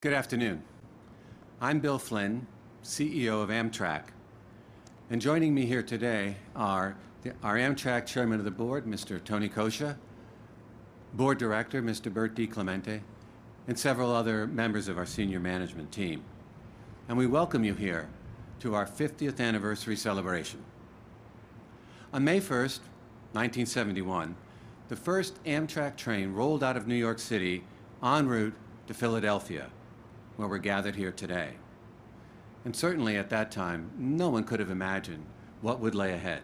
Good afternoon. I'm Bill Flynn, CEO of Amtrak, and joining me here today are our Amtrak Chairman of the Board, Mr. Tony Kosha, Board Director, Mr. Bert DiClemente, and several other members of our senior management team. And we welcome you here to our 50th anniversary celebration. On May 1st, 1971, the first Amtrak train rolled out of New York City en route to Philadelphia, where we're gathered here today. And certainly at that time, no one could have imagined what would lay ahead.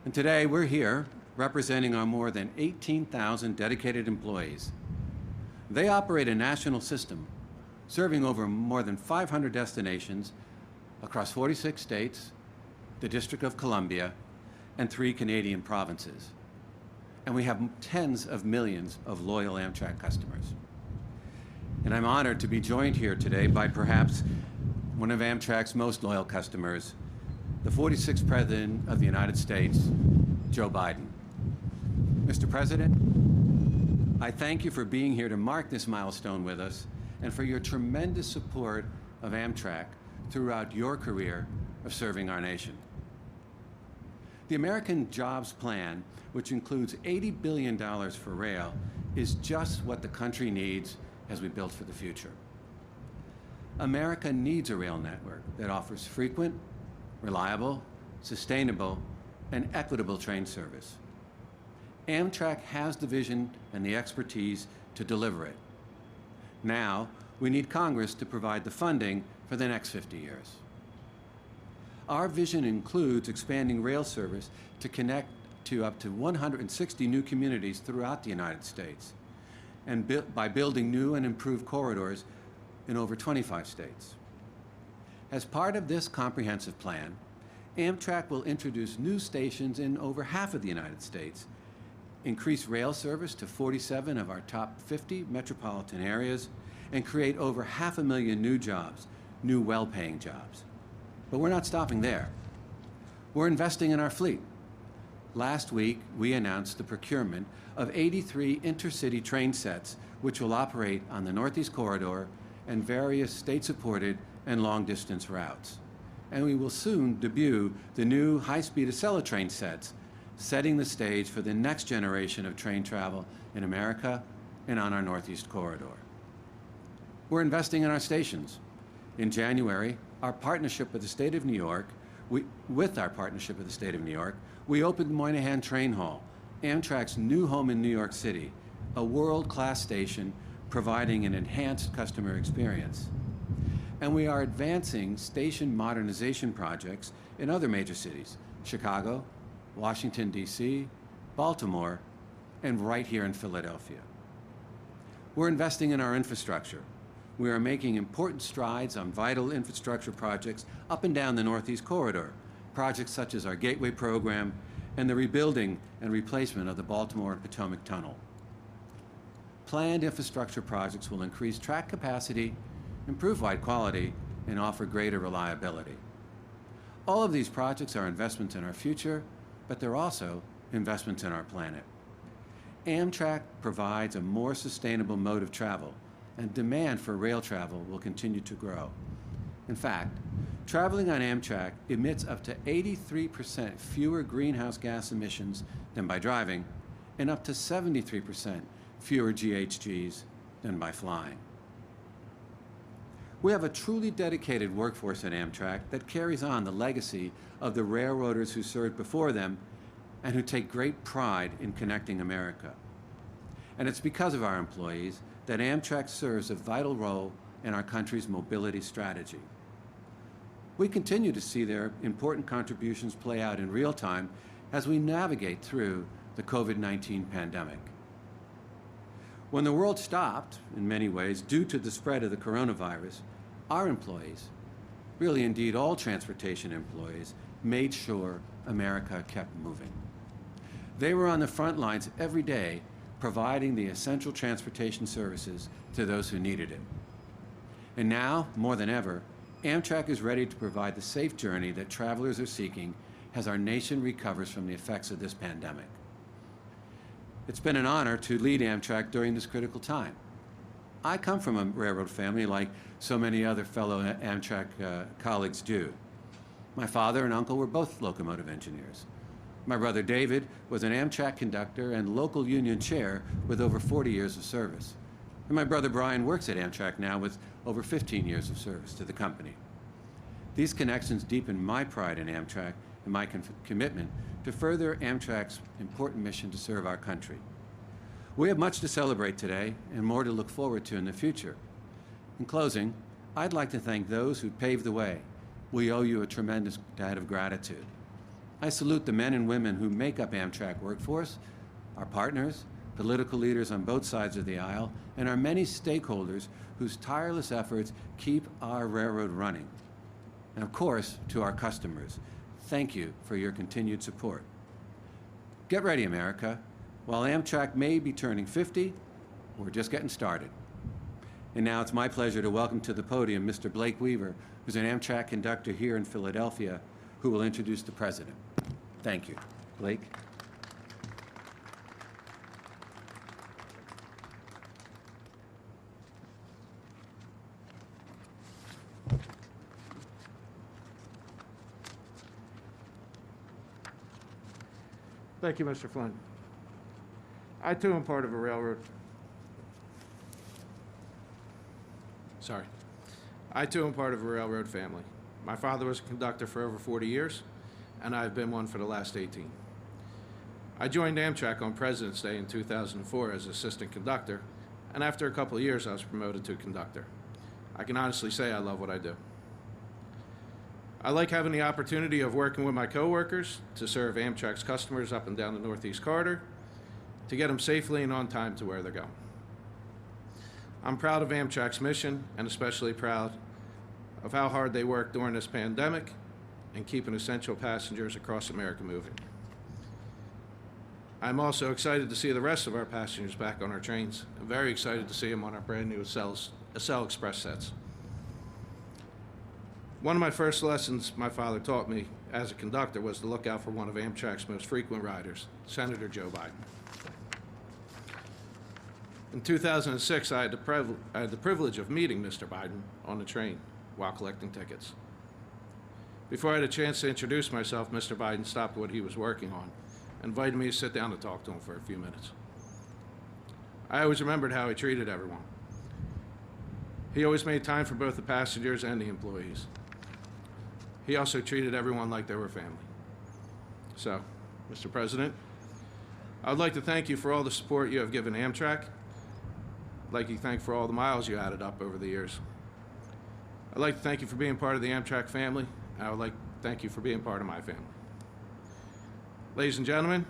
And today we're here representing our more than 18,000 dedicated employees. They operate a national system serving over more than 500 destinations across 46 states, the District of Columbia, and 3 Canadian provinces. And we have tens of millions of loyal Amtrak customers. And I'm honored to be joined here today by perhaps one of Amtrak's most loyal customers, the 46th President of the United States, Joe Biden. Mr. President, I thank you for being here to mark this milestone with us and for your tremendous support of Amtrak throughout your career of serving our nation. The American Jobs Plan, which includes $80 billion for rail, is just what the country needs as we build for the future. America needs a rail network that offers frequent, reliable, sustainable, and equitable train service. Amtrak has the vision and the expertise to deliver it. Now, we need Congress to provide the funding for the next 50 years. Our vision includes expanding rail service to connect to up to 160 new communities throughout the United States, and by building new and improved corridors in over 25 states. As part of this comprehensive plan, Amtrak will introduce new stations in over half of the United States, increase rail service to 47 of our top 50 metropolitan areas, and create over 500,000 new jobs, new well-paying jobs. But we're not stopping there. We're investing in our fleet. Last week, we announced the procurement of 83 intercity train sets, which will operate on the Northeast Corridor and various state-supported and long-distance routes. And we will soon debut the new high-speed Acela train sets, setting the stage for the next generation of train travel in America and on our Northeast Corridor. We're investing in our stations. In January, our partnership with the State of New York, we opened Moynihan Train Hall, Amtrak's new home in New York City, a world-class station providing an enhanced customer experience. And we are advancing station modernization projects in other major cities, Chicago, Washington, D.C., Baltimore, and right here in Philadelphia. We're investing in our infrastructure. We are making important strides on vital infrastructure projects up and down the Northeast Corridor, projects such as our Gateway program and the rebuilding and replacement of the Baltimore and Potomac Tunnel. Planned infrastructure projects will increase track capacity, improve ride quality, and offer greater reliability. All of these projects are investments in our future, but they're also investments in our planet. Amtrak provides a more sustainable mode of travel, and demand for rail travel will continue to grow. In fact, traveling on Amtrak emits up to 83% fewer greenhouse gas emissions than by driving, and up to 73% fewer GHGs than by flying. We have a truly dedicated workforce at Amtrak that carries on the legacy of the railroaders who served before them and who take great pride in connecting America. And it's because of our employees that Amtrak serves a vital role in our country's mobility strategy. We continue to see their important contributions play out in real time as we navigate through the COVID-19 pandemic. When the world stopped, in many ways, due to the spread of the coronavirus, our employees, really indeed all transportation employees, made sure America kept moving. They were on the front lines every day, providing the essential transportation services to those who needed it. And now, more than ever, Amtrak is ready to provide the safe journey that travelers are seeking as our nation recovers from the effects of this pandemic. It's been an honor to lead Amtrak during this critical time. I come from a railroad family like so many other fellow Amtrak colleagues do. My father and uncle were both locomotive engineers. My brother David was an Amtrak conductor and local union chair with over 40 years of service. And my brother Brian works at Amtrak now with over 15 years of service to the company. These connections deepen my pride in Amtrak and my commitment to further Amtrak's important mission to serve our country. We have much to celebrate today and more to look forward to in the future. In closing, I'd like to thank those who paved the way. We owe you a tremendous debt of gratitude. I salute the men and women who make up Amtrak workforce, our partners, political leaders on both sides of the aisle, and our many stakeholders whose tireless efforts keep our railroad running. And of course, to our customers, thank you for your continued support. Get ready, America. While Amtrak may be turning 50, we're just getting started. And now it's my pleasure to welcome to the podium Mr. Blake Weaver, who's an Amtrak conductor here in Philadelphia, who will introduce the president. Thank you. Blake? Thank you, Mr. Flynn. I, too, am part of a railroad. I, too, am part of a railroad family. My father was a conductor for over 40 years, and I've been one for the last 18. I joined Amtrak on President's Day in 2004 as assistant conductor, and after a couple of years, I was promoted to conductor. I can honestly say I love what I do. I like having the opportunity of working with my coworkers to serve Amtrak's customers up and down the Northeast Corridor, to get them safely and on time to where they're going. I'm proud of Amtrak's mission, and especially proud of how hard they work during this pandemic and keeping essential passengers across America moving. I'm also excited to see the rest of our passengers back on our trains. I'm very excited to see them on our brand new Accel Express sets. One of my first lessons my father taught me as a conductor was to look out for one of Amtrak's most frequent riders, Senator Joe Biden. In 2006, I had the privilege of meeting Mr. Biden on the train while collecting tickets. Before I had a chance to introduce myself, Mr. Biden stopped what he was working on and invited me to sit down and talk to him for a few minutes. I always remembered how he treated everyone. He always made time for both the passengers and the employees. He also treated everyone like they were family. So, Mr. President, I would like to thank you for all the support you have given Amtrak. I'd like to thank you for all the miles you added up over the years. I'd like to thank you for being part of the Amtrak family, and I would like to thank you for being part of my family. Ladies and gentlemen,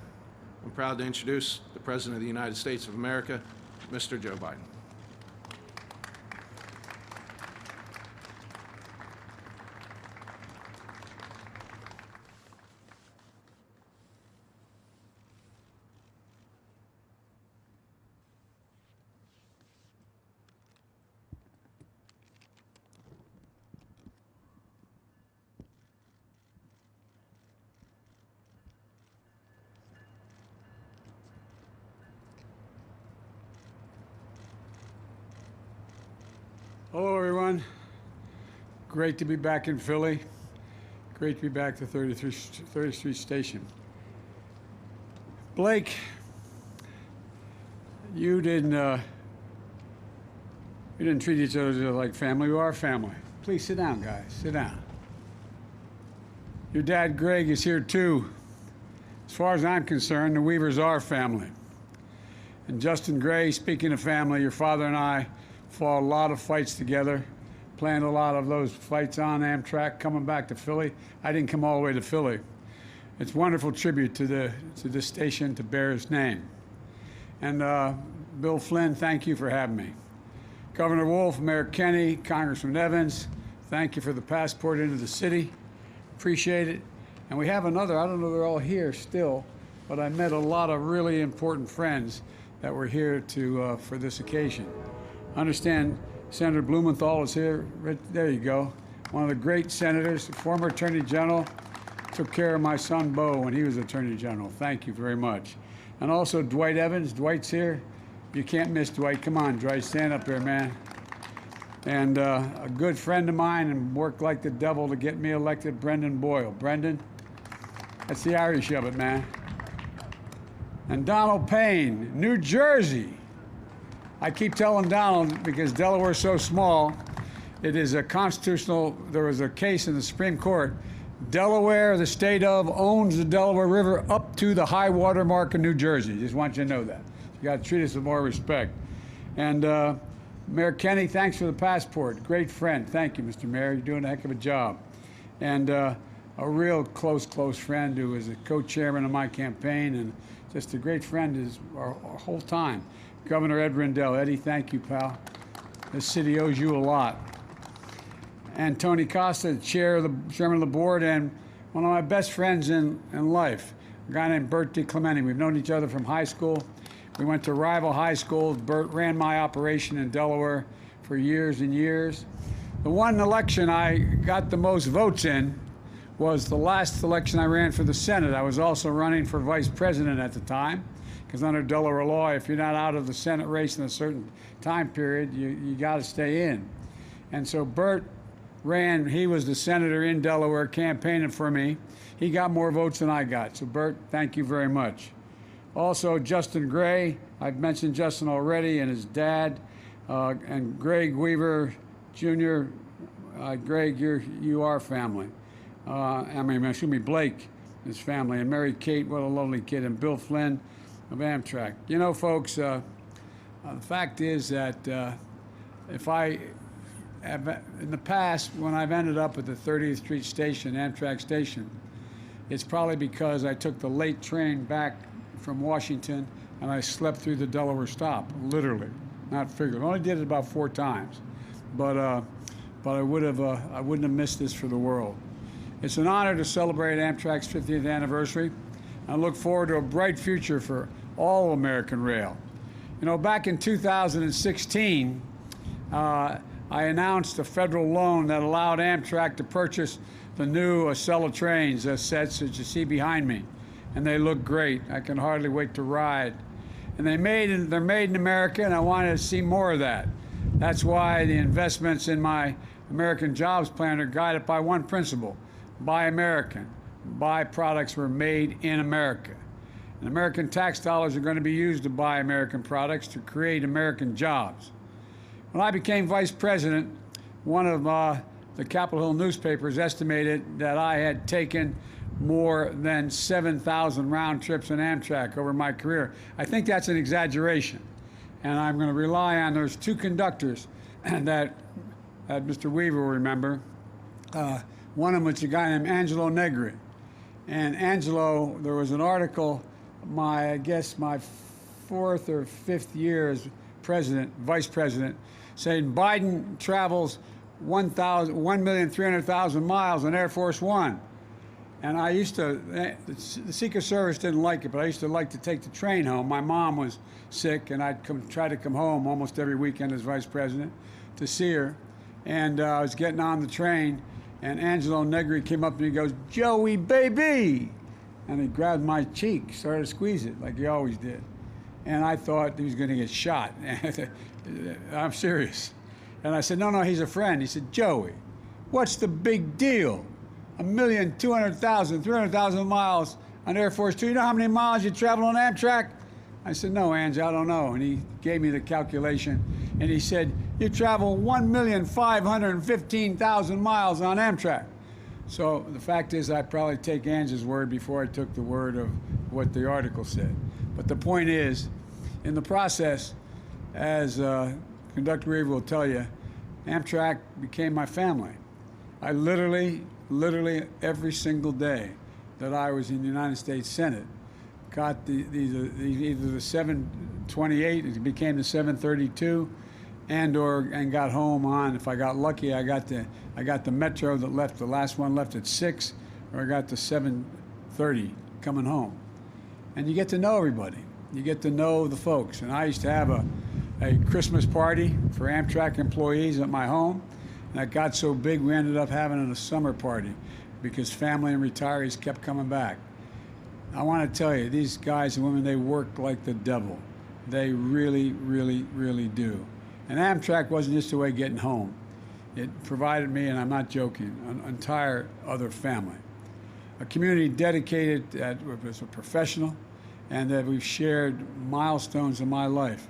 I'm proud to introduce the President of the United States of America, Mr. Joe Biden. Hello, everyone. Great to be back in Philly. Great to be back to 30th Street Station. Blake, you didn't treat each other like family. You are family. Please sit down, guys. Sit down. Your dad, Greg, is here too. As far as I'm concerned, the Weavers are family. And Justin Gray, speaking of family, your father and I fought a lot of fights together, planned a lot of those fights on Amtrak, coming back to Philly. I didn't come all the way to Philly. It's a wonderful tribute to this station to bear his name. And Bill Flynn, thank you for having me. Governor Wolf, Mayor Kenney, Congressman Evans, thank you for the passport into the city. Appreciate it. And we have another, I don't know, they're all here still, but I met a lot of really important friends that were here for this occasion. I understand Senator Blumenthal is here. Right, there you go. One of the great senators, former Attorney General, took care of my son Bo when he was Attorney General. Thank you very much. And also Dwight Evans. Dwight's here. You can't miss Dwight. Come on, Dwight, stand up here, man. And a good friend of mine and worked like the devil to get me elected, Brendan Boyle. Brendan, that's the Irish of it, man. And Donald Payne, New Jersey. I keep telling Donald, because Delaware's so small, it is a constitutional, there was a case in the Supreme Court. Delaware, the state of, owns the Delaware River up to the high water mark of New Jersey. Just want you to know that. You got to treat us with more respect. And Mayor Kenny, thanks for the passport. Great friend. Thank you, Mr. Mayor. You're doing a heck of a job. And a real close friend who was a co-chairman of my campaign and just a great friend our whole time. Governor Ed Rendell. Eddie, thank you, pal. This city owes you a lot. And Tony Costa, chairman of the board, and one of my best friends in life, a guy named Bert DiClemente. We've known each other from high school. We went to rival high schools. Bert ran my operation in Delaware for years and years. The one election I got the most votes in was the last election I ran for the Senate. I was also running for vice president at the time, because under Delaware law, if you're not out of the Senate race in a certain time period, you got to stay in. And so Bert ran, he was the senator in Delaware campaigning for me. He got more votes than I got. So Bert, thank you very much. Also, Justin Gray, I've mentioned Justin already, and his dad, and Greg Weaver Jr. Greg, you are family. Excuse me, Blake, his family, and Mary Kate, what a lovely kid, and Bill Flynn of Amtrak. You know, folks, the fact is that if I have, in the past, when I've ended up at the 30th Street station, Amtrak station, it's probably because I took the late train back from Washington and I slept through the Delaware stop, literally, not figuratively. I only did it about 4 times, but I wouldn't have missed this for the world. It's an honor to celebrate Amtrak's 50th anniversary. I look forward to a bright future for all American rail. You know, back in 2016, I announced a federal loan that allowed Amtrak to purchase the new Acela trains, sets that you see behind me. And they look great. I can hardly wait to ride. And they're made in America, and I wanted to see more of that. That's why the investments in my American Jobs Plan are guided by one principle: buy American. Buy products were made in America. And American tax dollars are going to be used to buy American products to create American jobs. When I became vice president, one of the Capitol Hill newspapers estimated that I had taken more than 7,000 round trips in Amtrak over my career. I think that's an exaggeration. And I'm going to rely on, there's 2 conductors that Mr. Weaver will remember. One of them was a guy named Angelo Negri. And Angelo, there was an article, I guess my 4th or 5th year as vice president, saying Biden travels 1,300,000 miles on Air Force One. And I used to, the Secret Service didn't like it, but I used to like to take the train home. My mom was sick, and I'd try to come home almost every weekend as vice president to see her. And I was getting on the train, and Angelo Negri came up to me and goes, "Joey, baby!" And he grabbed my cheek, started to squeeze it like he always did. And I thought he was going to get shot. I'm serious. And I said, no, he's a friend. He said, "Joey, what's the big deal? 1,200,000, 300,000 miles on Air Force Two. You know how many miles you travel on Amtrak?" I said, "No, Ange, I don't know." And he gave me the calculation, and he said, "You travel 1,515,000 miles on Amtrak." So the fact is, I probably take Ange's word before I took the word of what the article said. But the point is, in the process, as Conductor Weaver will tell you, Amtrak became my family. I literally every single day that I was in the United States Senate got either the 728, it became the 732, and got home on, if I got lucky, I got the Metro that left, the last one left at 6, or I got the 730 coming home. And you get to know everybody. You get to know the folks. And I used to have a Christmas party for Amtrak employees at my home. And that got so big, we ended up having a summer party because family and retirees kept coming back. I want to tell you, these guys and women, they work like the devil. They really, really, really do. And Amtrak wasn't just a way of getting home. It provided me, and I'm not joking, an entire other family. A community dedicated that was a professional and that we've shared milestones in my life.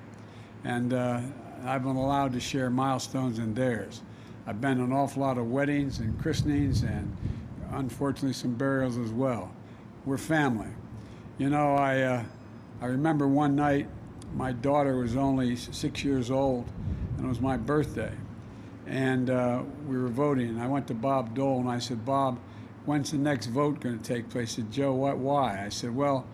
And I've been allowed to share milestones in theirs. I've been to an awful lot of weddings and christenings and unfortunately some burials as well. We're family. You know, I remember one night my daughter was only 6 years old and it was my birthday. And we were voting. I went to Bob Dole and I said, Bob, when's the next vote going to take place? He said, Joe, why? I said, well,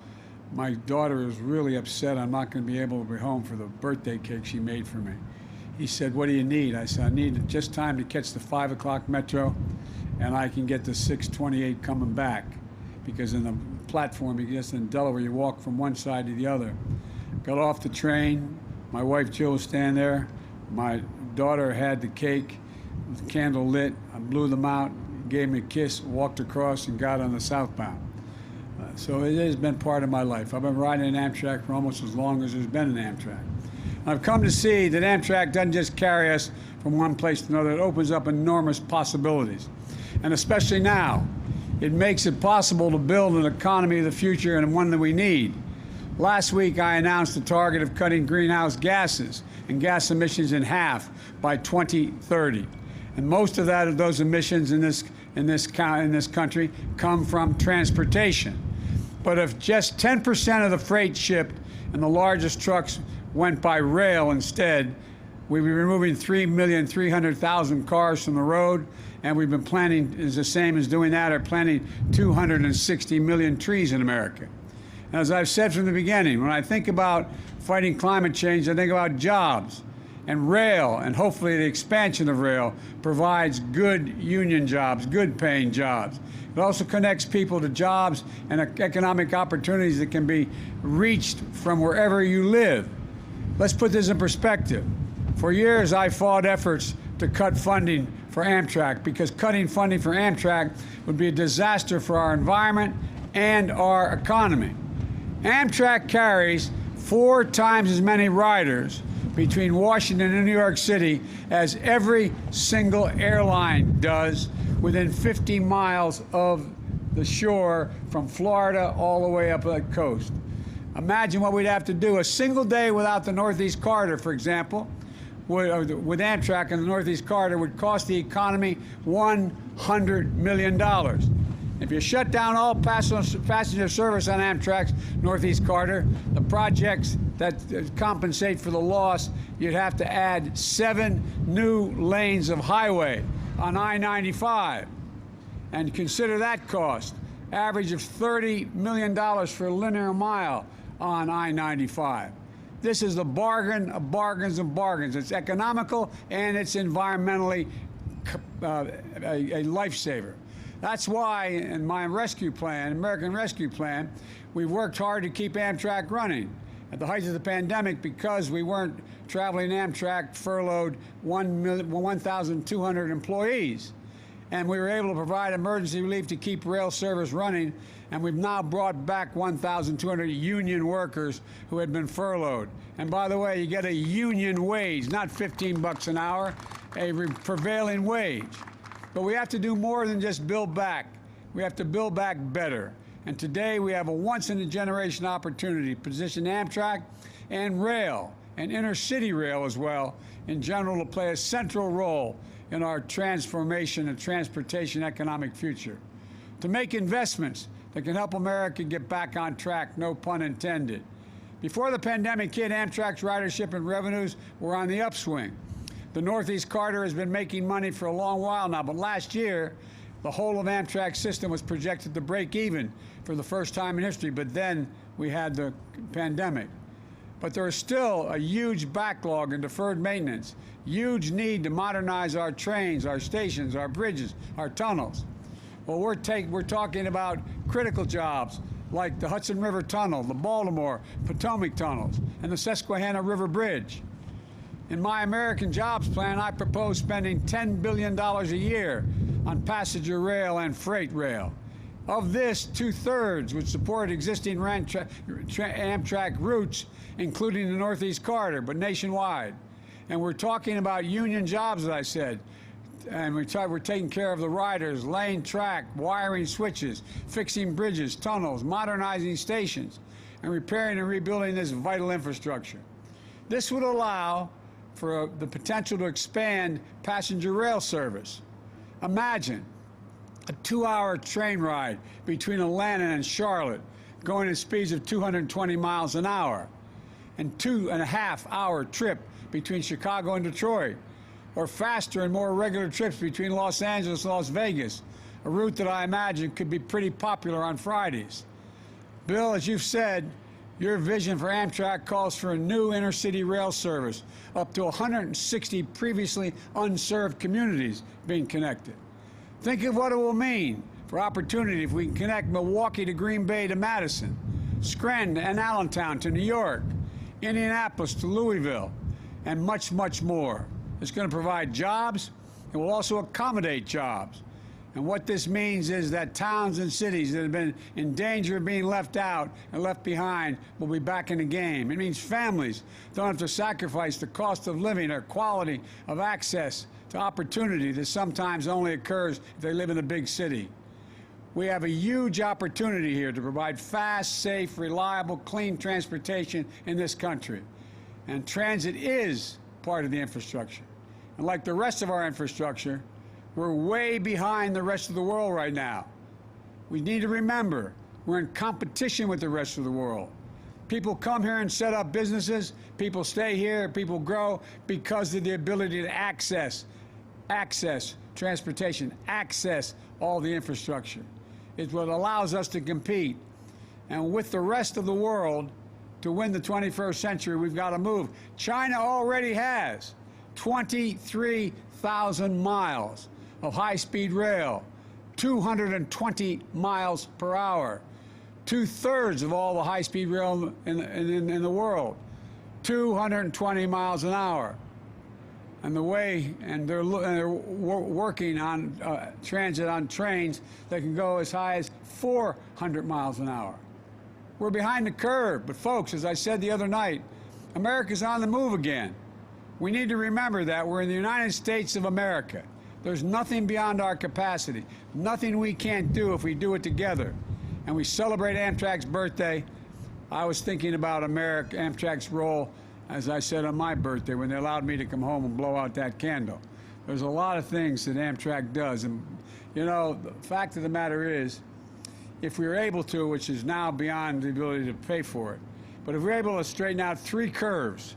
my daughter is really upset I'm not going to be able to be home for the birthday cake she made for me. He said, what do you need? I said, I need just time to catch the 5 o'clock metro and I can get the 6:28 coming back. Because in the platform, just in Delaware, you walk from one side to the other. Got off the train. My wife Jill was standing there. My daughter had the cake, with the candle lit. I blew them out, gave me a kiss, walked across, and got on the southbound. So it has been part of my life. I've been riding an Amtrak for almost as long as there's been an Amtrak. I've come to see that Amtrak doesn't just carry us from one place to another. It opens up enormous possibilities. And especially now, it makes it possible to build an economy of the future and one that we need. Last week, I announced a target of cutting greenhouse gases and gas emissions in half by 2030. And most of those emissions in this country come from transportation. But if just 10% of the freight shipped and the largest trucks went by rail instead, we'd be removing 3,300,000 cars from the road, and we've been planting, is the same as doing that, or planting 260 million trees in America. As I've said from the beginning, when I think about fighting climate change, I think about jobs. And rail, and hopefully the expansion of rail, provides good union jobs, good paying jobs. It also connects people to jobs and economic opportunities that can be reached from wherever you live. Let's put this in perspective. For years, I fought efforts to cut funding for Amtrak because cutting funding for Amtrak would be a disaster for our environment and our economy. Amtrak carries 4 times as many riders between Washington and New York City as every single airline does within 50 miles of the shore from Florida all the way up the coast. Imagine what we'd have to do. A single day without the Northeast Corridor, for example, with Amtrak and the Northeast Corridor would cost the economy $100 million. If you shut down all passenger service on Amtrak's Northeast Corridor, the projects that compensate for the loss, you'd have to add 7 new lanes of highway on I-95. And consider that cost, average of $30 million for a linear mile on I-95. This is the bargain of bargains of bargains. It's economical and it's environmentally a lifesaver. That's why in my rescue plan, American Rescue Plan, we worked hard to keep Amtrak running. At the height of the pandemic, because we weren't traveling Amtrak, furloughed 1,200 employees. And we were able to provide emergency relief to keep rail service running, and we've now brought back 1,200 union workers who had been furloughed. And by the way, you get a union wage, not 15 bucks an hour, a prevailing wage. But we have to do more than just build back. We have to build back better. And today we have a once-in-a-generation opportunity to position Amtrak and rail, and intercity rail as well, in general, to play a central role in our transformation and transportation economic future. To make investments that can help America get back on track, no pun intended. Before the pandemic hit, Amtrak's ridership and revenues were on the upswing. The Northeast Corridor has been making money for a long while now, but last year, the whole of Amtrak's system was projected to break even for the first time in history, but then we had the pandemic. But there is still a huge backlog in deferred maintenance, huge need to modernize our trains, our stations, our bridges, our tunnels. Well, we're talking about critical jobs like the Hudson River Tunnel, the Baltimore Potomac tunnels, and the Susquehanna River Bridge. In my American Jobs Plan, I propose spending $10 billion a year on passenger rail and freight rail. Of this, 2/3 would support existing Amtrak routes, including the Northeast Corridor, but nationwide. And we're talking about union jobs, as I said. And we're taking care of the riders, laying track, wiring switches, fixing bridges, tunnels, modernizing stations, and repairing and rebuilding this vital infrastructure. This would allow for the potential to expand passenger rail service. Imagine a 2-hour train ride between Atlanta and Charlotte, going at speeds of 220 miles an hour, and 2.5-hour trip between Chicago and Detroit, or faster and more regular trips between Los Angeles and Las Vegas, a route that I imagine could be pretty popular on Fridays. Bill, as you've said, your vision for Amtrak calls for a new intercity rail service, up to 160 previously unserved communities being connected. Think of what it will mean for opportunity if we can connect Milwaukee to Green Bay to Madison, Scranton and Allentown to New York, Indianapolis to Louisville, and much, much more. It's going to provide jobs. It will also accommodate jobs. And what this means is that towns and cities that have been in danger of being left out and left behind will be back in the game. It means families don't have to sacrifice the cost of living or quality of access to opportunity that sometimes only occurs if they live in a big city. We have a huge opportunity here to provide fast, safe, reliable, clean transportation in this country. And transit is part of the infrastructure. And like the rest of our infrastructure, we're way behind the rest of the world right now. We need to remember we're in competition with the rest of the world. People come here and set up businesses. People stay here. People grow because of the ability to access transportation, access all the infrastructure. It's what allows us to compete. And with the rest of the world, to win the 21st century, we've got to move. China already has 23,000 miles of high-speed rail, 220 miles per hour, 2/3 of all the high-speed rail in the world, 220 miles an hour. And they're working on transit on trains that can go as high as 400 miles an hour. We're behind the curve, but folks, as I said the other night, America's on the move again. We need to remember that we're in the United States of America. There's nothing beyond our capacity, nothing we can't do if we do it together. And we celebrate Amtrak's birthday. I was thinking about Amtrak's role, as I said, on my birthday when they allowed me to come home and blow out that candle. There's a lot of things that Amtrak does. And, you know, the fact of the matter is, if we were able to, which is now beyond the ability to pay for it, but if we're able to straighten out 3 curves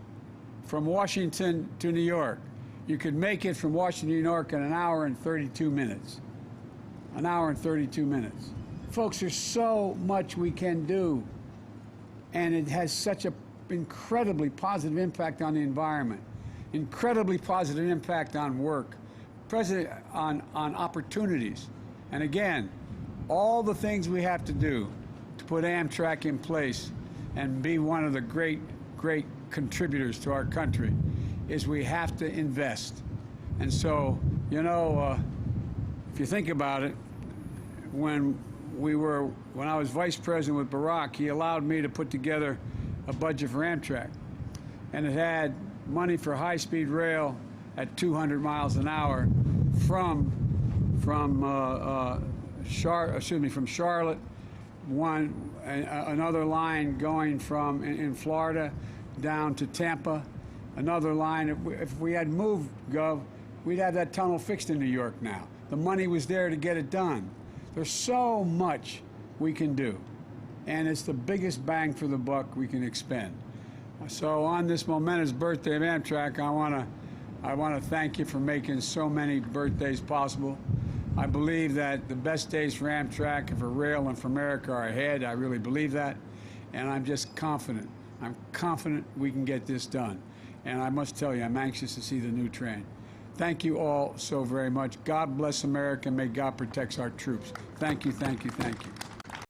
from Washington to New York, you could make it from Washington to New York in 1 hour and 32 minutes. 1 hour and 32 minutes. Folks, there's so much we can do, and it has such an incredibly positive impact on the environment, incredibly positive impact on work, on opportunities. And again, all the things we have to do to put Amtrak in place and be one of the great contributors to our country is we have to invest. And so, you know, if you think about it, when I was vice president with Barack, he allowed me to put together a budget for Amtrak, and it had money for high-speed rail at 200 miles an hour from Charlotte, another line going from in Florida down to Tampa, another line. If we had moved, Gov, we'd have that tunnel fixed in New York now. The money was there to get it done. There's so much we can do, and it's the biggest bang for the buck we can expend. So on this momentous birthday of Amtrak, I want to thank you for making so many birthdays possible. I believe that the best days for Amtrak and for rail and for America are ahead. I really believe that, and I'm just confident. I'm confident we can get this done. And I must tell you, I'm anxious to see the new train. Thank you all so very much. God bless America, and may God protect our troops. Thank you, thank you, thank you.